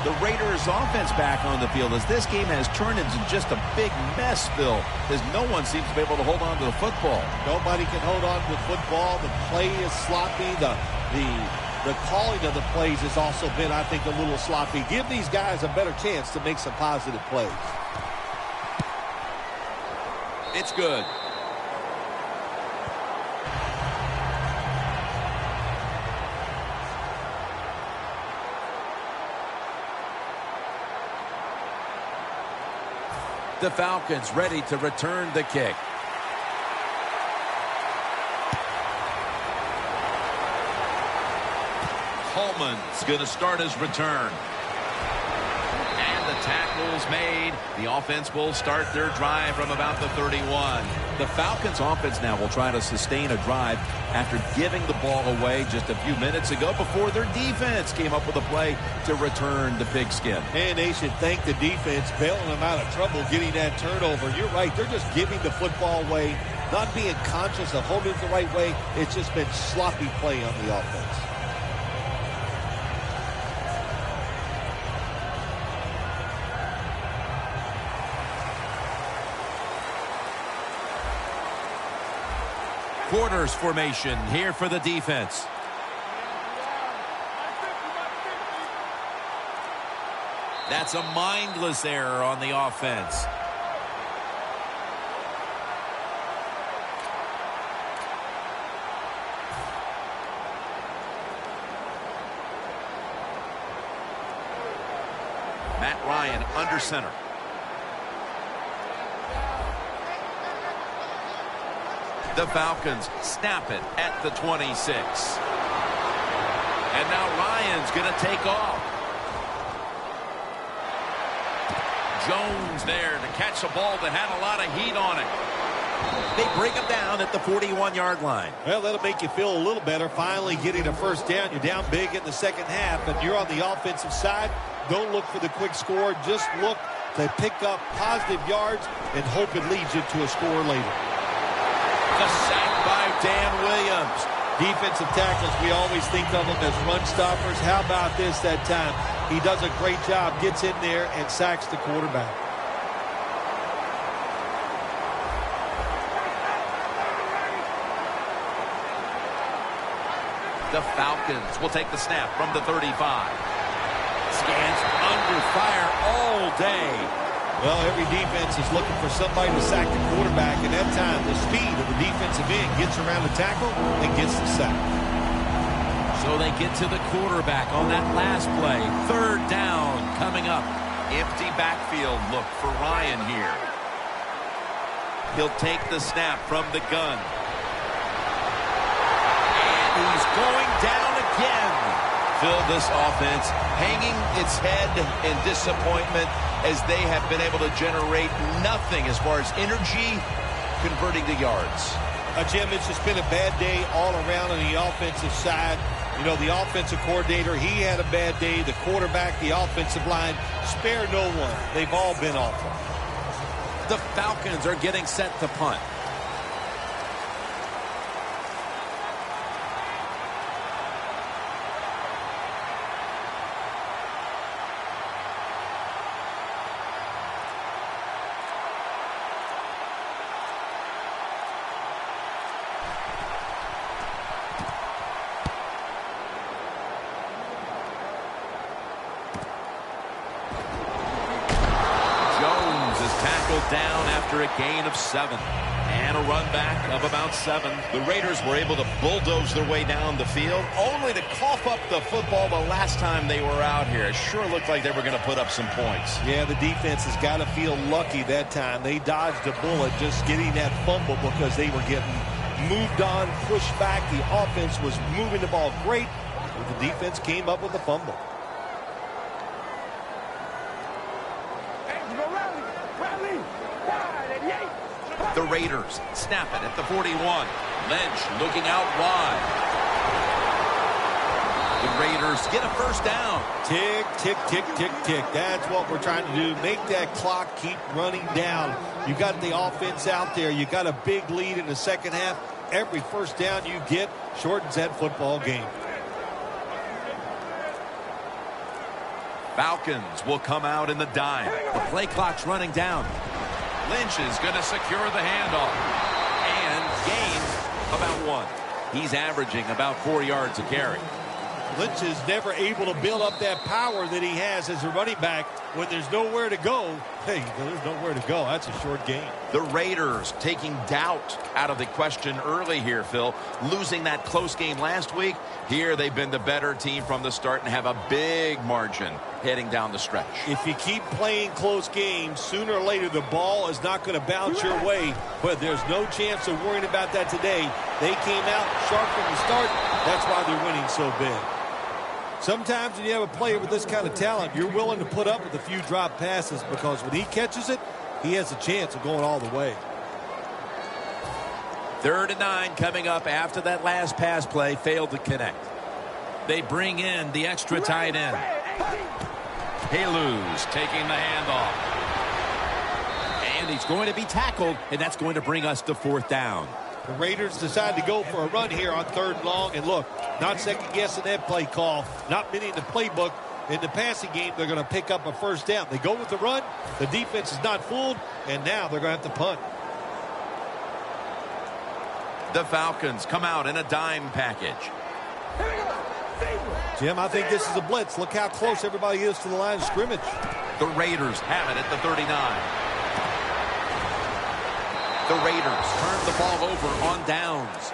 The Raiders offense back on the field as this game has turned into just a big mess, Phil, as no one seems to be able to hold on to the football. Nobody can hold on to the football. The play is sloppy. The calling of the plays has also been, I think, a little sloppy. Give these guys a better chance to make some positive plays. It's good. The Falcons ready to return the kick. Coleman's going to start his return. And the tackle's made. The offense will start their drive from about the 31. The Falcons offense now will try to sustain a drive after giving the ball away just a few minutes ago before their defense came up with a play to return the pigskin. And they should thank the defense bailing them out of trouble getting that turnover. You're right. They're just giving the football away, not being conscious of holding it the right way. It's just been sloppy play on the offense. Quarters formation here for the defense. That's a mindless error on the offense. Matt Ryan under center. The Falcons snap it at the 26. And now Ryan's going to take off. Jones there to catch a ball that had a lot of heat on it. They bring him down at the 41-yard line. Well, that'll make you feel a little better. Finally getting a first down. You're down big in the second half, and you're on the offensive side. Don't look for the quick score. Just look to pick up positive yards and hope it leads you to a score later. The sack by Dan Williams. Defensive tackles, we always think of them as run stoppers. How about this that time? He does a great job, gets in there, and sacks the quarterback. The Falcons will take the snap from the 35. Scans under fire all day. Well, every defense is looking for somebody to sack the quarterback, and that time the speed of the defensive end gets around the tackle and gets the sack. So they get to the quarterback on that last play. Third down coming up. Empty backfield look for Ryan here. He'll take the snap from the gun. And he's going down again. Phil, this offense hanging its head in disappointment as they have been able to generate nothing as far as energy converting to yards. Jim, it's just been a bad day all around on the offensive side. You know, the offensive coordinator, he had a bad day. The quarterback, the offensive line, spare no one. They've all been awful. The Falcons are getting set to punt. Down after a gain of 7 and a run back of about 7. The Raiders were able to bulldoze their way down the field only to cough up the football the last time they were out here. It sure looked like they were going to put up some points. Yeah, the defense has got to feel lucky that time. They dodged a bullet just getting that fumble because they were getting moved on, pushed back. The offense was moving the ball great, but the defense came up with a fumble. The Raiders snap it at the 41. Lynch looking out wide. The Raiders get a first down. Tick, tick, tick, tick, tick. That's what we're trying to do. Make that clock keep running down. You got the offense out there. You got a big lead in the second half. Every first down you get shortens that football game. Falcons will come out in the dime. The play clock's running down. Lynch is going to secure the handoff and gain about 1. He's averaging about 4 yards a carry. Lynch is never able to build up that power that he has as a running back when there's nowhere to go. Hey, there's nowhere to go. That's a short game. The Raiders taking doubt out of the question early here, Phil. Losing that close game last week. Here they've been the better team from the start and have a big margin heading down the stretch. If you keep playing close games, sooner or later the ball is not going to bounce your way. But there's no chance of worrying about that today. They came out sharp from the start. That's why they're winning so big. Sometimes when you have a player with this kind of talent, you're willing to put up with a few drop passes because when he catches it, he has a chance of going all the way. 3rd and 9 coming up after that last pass play failed to connect. They bring in the extra tight end. Haluz taking the handoff. And he's going to be tackled, and that's going to bring us to 4th down. The Raiders decide to go for a run here on 3rd and long. And look, not second-guessing that play call. Not many in the playbook. In the passing game, they're going to pick up a first down. They go with the run. The defense is not fooled. And now they're going to have to punt. The Falcons come out in a dime package. Jim, I think this is a blitz. Look how close everybody is to the line of scrimmage. The Raiders have it at the 39. The Raiders turn the ball over on downs.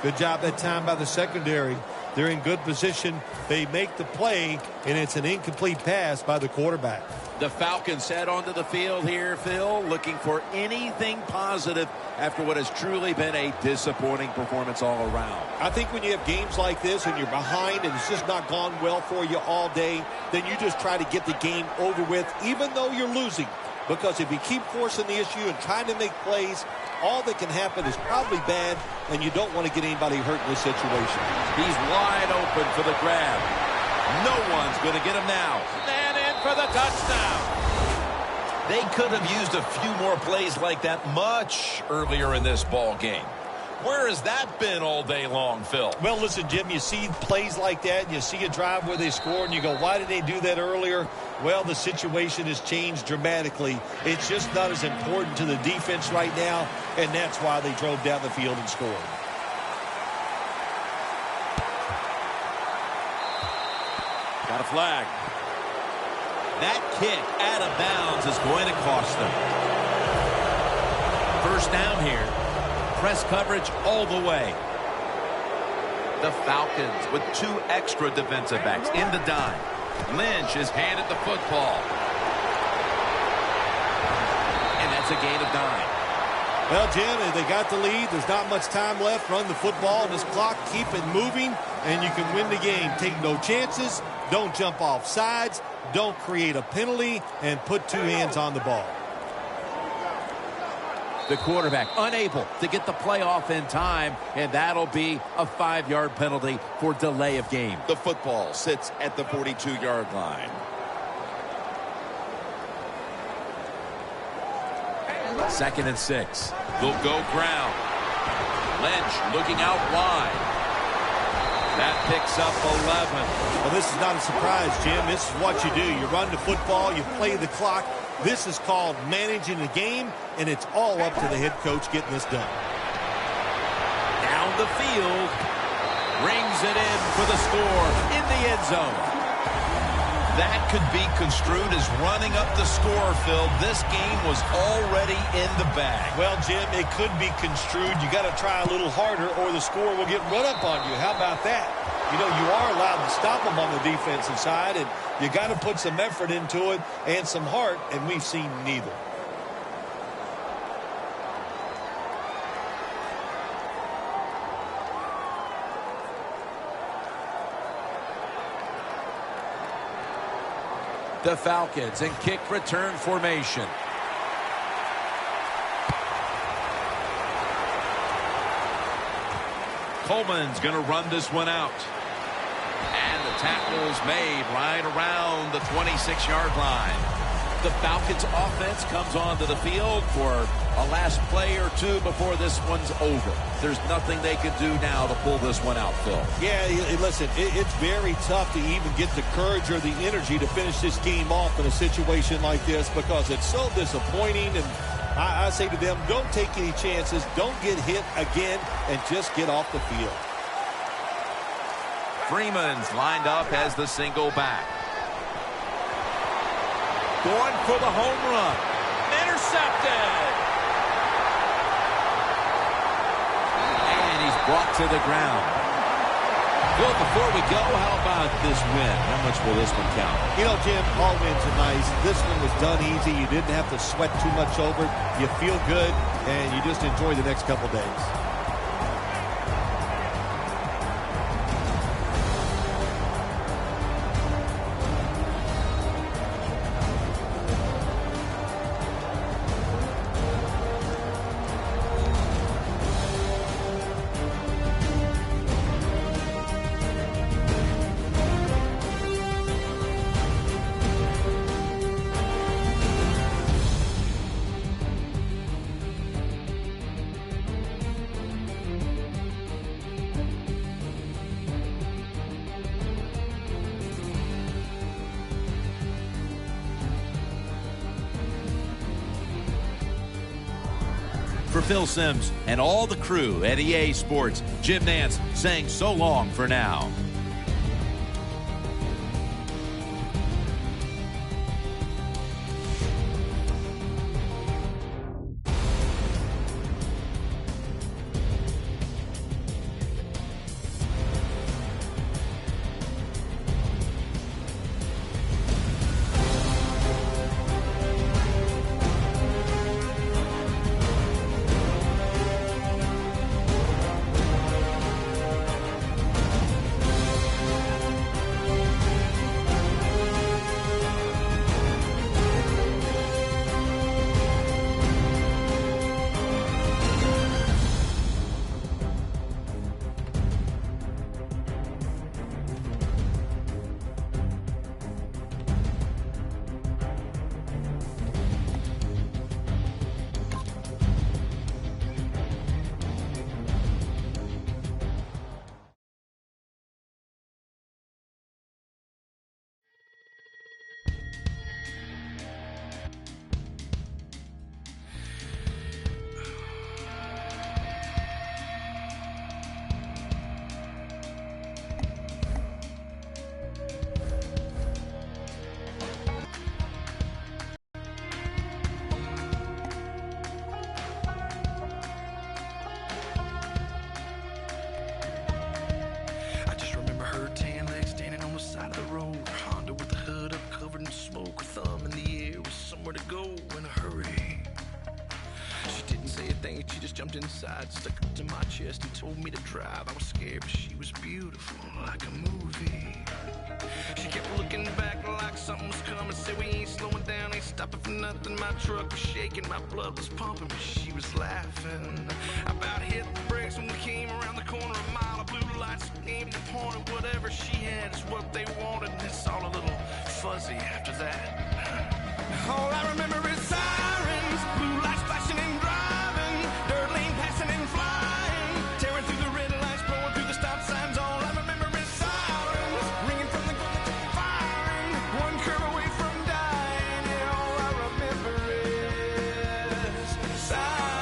Good job that time by the secondary. They're in good position. They make the play, and it's an incomplete pass by the quarterback. The Falcons head onto the field here, Phil, looking for anything positive after what has truly been a disappointing performance all around. I think when you have games like this and you're behind and it's just not gone well for you all day, then you just try to get the game over with, even though you're losing. Because if you keep forcing the issue and trying to make plays, all that can happen is probably bad, and you don't want to get anybody hurt in this situation. He's wide open for the grab. No one's going to get him now. And in for the touchdown. They could have used a few more plays like that much earlier in this ball game. Where has that been all day long, Phil? Well, listen, Jim, you see plays like that, and you see a drive where they score, and you go, why did they do that earlier? Well, the situation has changed dramatically. It's just not as important to the defense right now, and that's why they drove down the field and scored. Got a flag. That kick out of bounds is going to cost them. First down here. Press coverage all the way. The Falcons with 2 extra defensive backs in the dime. Lynch is handed the football. And that's a gain of 9. Well, Jim, they got the lead. There's not much time left. Run the football on this clock. Keep it moving, and you can win the game. Take no chances. Don't jump off sides. Don't create a penalty, and put 2 hands on the ball. The quarterback unable to get the play off in time, and that'll be a 5-yard penalty for delay of game. The football sits at the 42-yard line. Second and 6. They'll go ground. Lynch looking out wide. That picks up 11. Well, this is not a surprise, Jim. This is what you do. You run the football, you play the clock. This is called managing the game, and it's all up to the head coach getting this done. Down the field. Rings it in for the score in the end zone. That could be construed as running up the score, Phil. This game was already in the bag. Well, Jim, it could be construed. You got to try a little harder or the score will get run up on you. How about that? You know, you are allowed to stop them on the defensive side, and you got to put some effort into it and some heart, and we've seen neither. The Falcons in kick return formation. Coleman's going to run this one out. And the tackle's made right around the 26-yard line. The Falcons offense comes onto the field for a last play or 2 before this one's over. There's nothing they can do now to pull this one out, Phil. Yeah, listen, it's very tough to even get the courage or the energy to finish this game off in a situation like this because it's so disappointing. And I say to them, don't take any chances. Don't get hit again and just get off the field. Freeman's lined up as the single back. Going for the home run. Intercepted. And he's brought to the ground. Bill, before we go, how about this win? How much will this one count? You know, Jim, all wins are nice. This one was done easy. You didn't have to sweat too much over it. You feel good, and you just enjoy the next couple days. For Phil Simms and all the crew at EA Sports, Jim Nance saying so long for now. Dang it, she just jumped inside, stuck it to my chest and told me to drive. I was scared, but she was beautiful, like a movie. She kept looking back like something was coming. Said we ain't slowing down, ain't stopping for nothing. My truck was shaking, my blood was pumping, but she was laughing. I about hit the brakes when we came around the corner. A mile of blue lights aimed and pointed. Whatever she had is what they wanted. And it's all a little fuzzy after that. All I remember is sirens, blue lights flashing and driving, dirt lane passing and flying, tearing through the red lights, blowing through the stop signs. All I remember is sirens, ringing from the firing, one curve away from dying. Yeah, all I remember is sirens.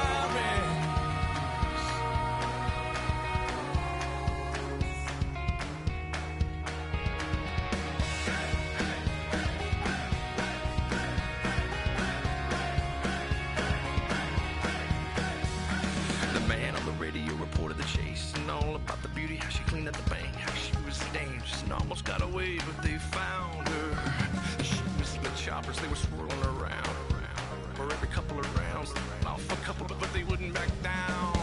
Reported the chase and all about the beauty, how she cleaned up the bank, how she was dangerous and almost got away, but they found her. She was the choppers, they were swirling around. For every couple of rounds, off a couple, but they wouldn't back down.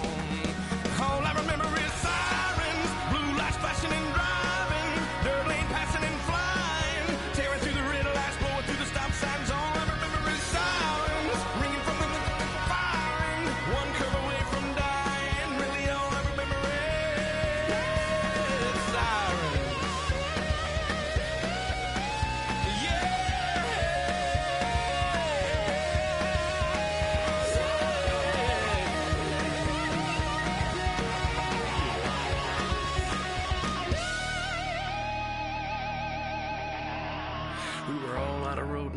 All I remember is sirens, blue lights flashing and driving, dirt lane passing and flying, tearing through the red lights, blowing through the stop signs. All I remember is sirens, ringing from the firing, one curve away from dying.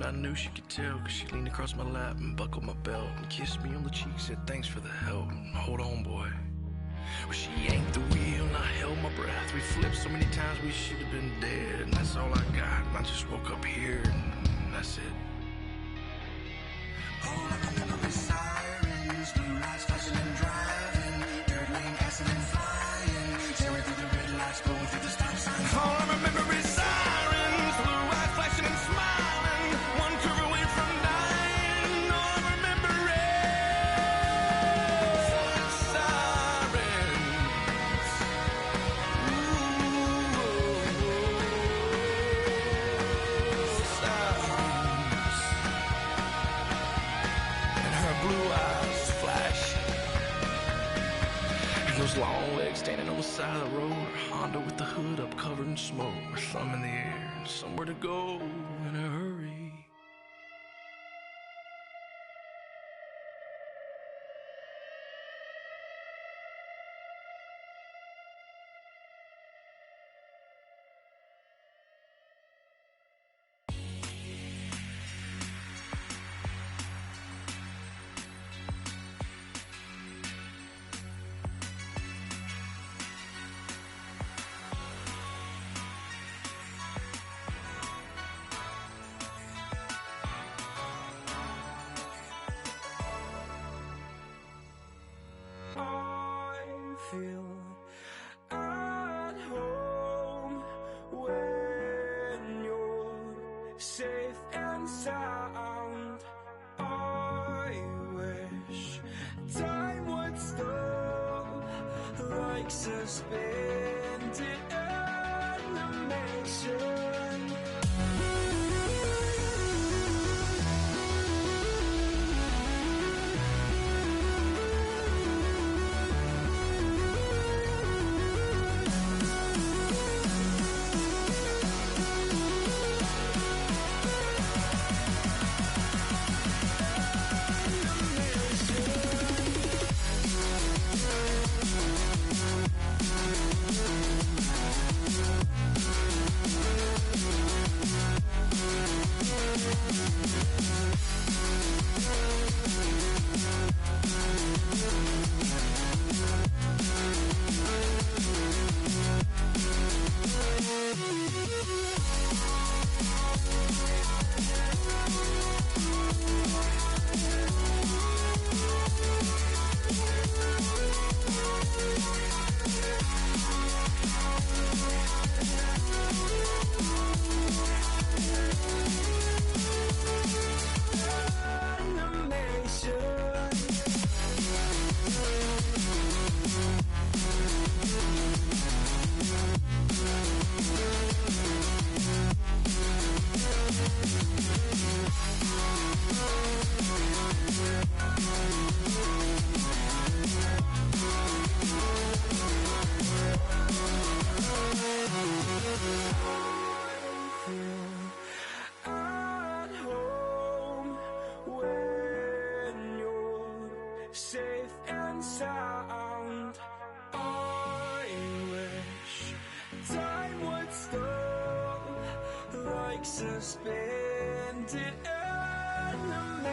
I knew she could tell, cause she leaned across my lap and buckled my belt and kissed me on the cheek, said thanks for the help, and hold on boy. Well, she yanked the wheel and I held my breath. We flipped so many times we should have been dead, and that's all I got, and I just woke up here and that's it. All I remember is sirens, blue lights flashing and driving, dirt lane passing and flying, tearing through the red lights, blowing through the stop signs. All I remember is sirens, blue lights flashing and smiling, one curve away from dying. All I remember is sirens. Sirens. And her blue eyes flashing, and those long legs standing on the side of the road. Honda with the hood up, covered in smoke, her thumb in the air, and somewhere to go in a hurry. Feel at home when you're safe and sound. I wish time would stop, like suspended animation. safe and sound. I wish time would stop, like suspended animation.